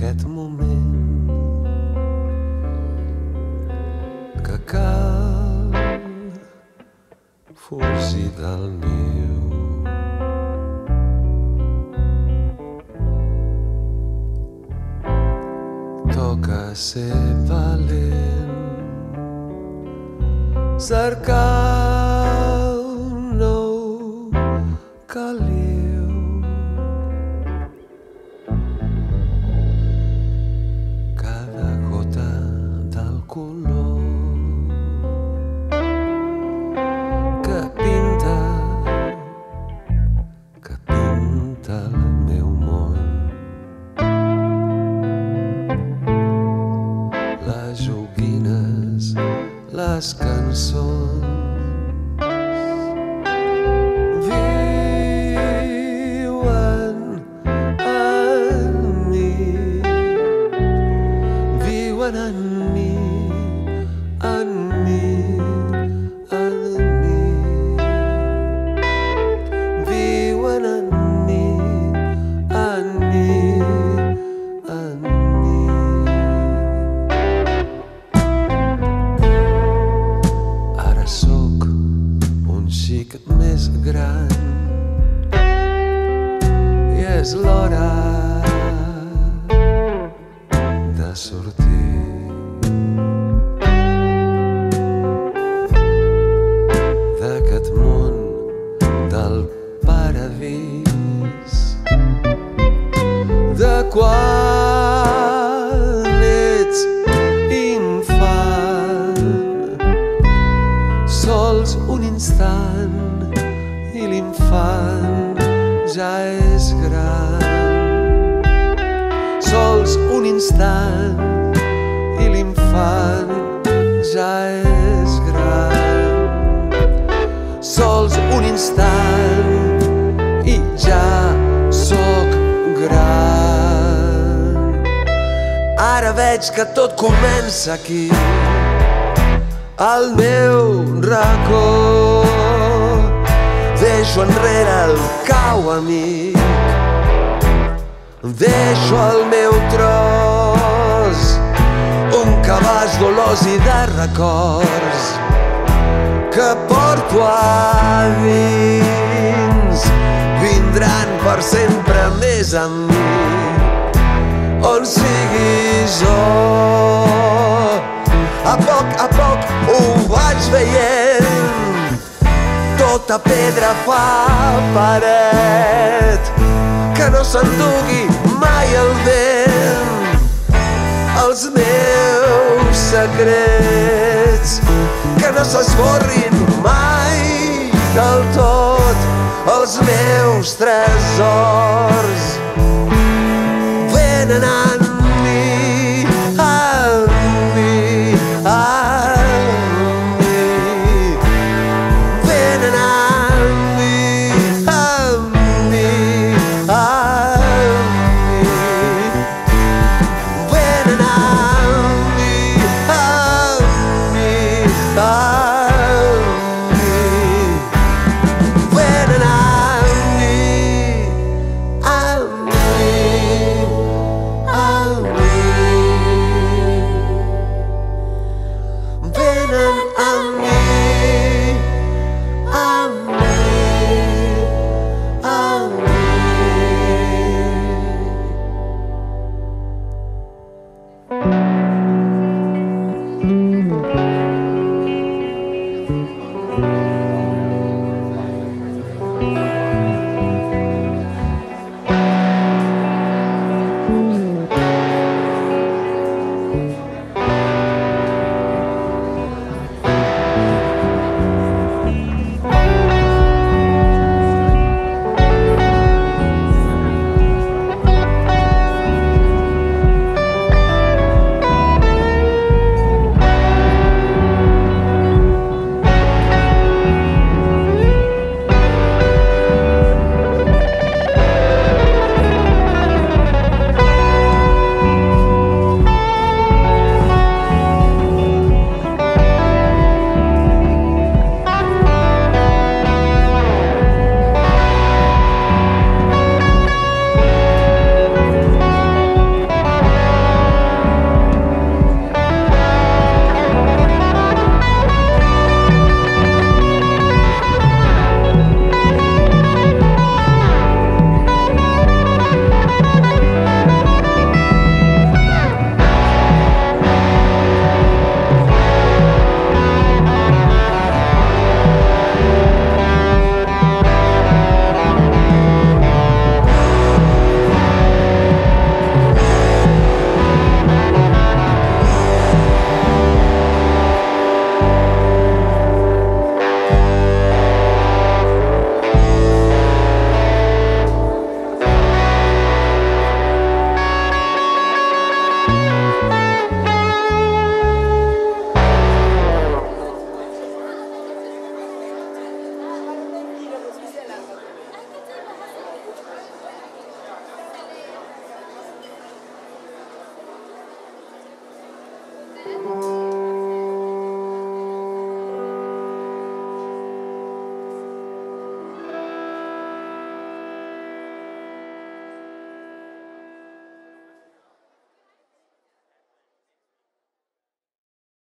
aquest moment que cal fugir del niu. Toca ser valent, cercar un nou caliu. Cada gota del color que pinta el meu món. Les joguines, les cançons viuen en mi, viuen en mi, en mi, en mi, viuen en mi, en mi, en mi. Ara sóc un xic més gran i és l'hora de sortir. D'aquest món del paradís, de quan ets infant, sols un instant i l'infant ja és gran. Sols un instant i l'infant ja és gran. Sols un instant i ja sóc gran. Ara veig que tot comença aquí, al meu racó. Deixo enrere el cau amic, deixo el meu tros, un cabàs d'olors i de records que porto a dins. Vindran per sempre més amb mi, on sigui jo. A poc ho vaig veient, tota pedra fa paret, que no s'endugui mai el vent els meus secrets, que no s'esborrin mai del tot els meus tresors. Venen a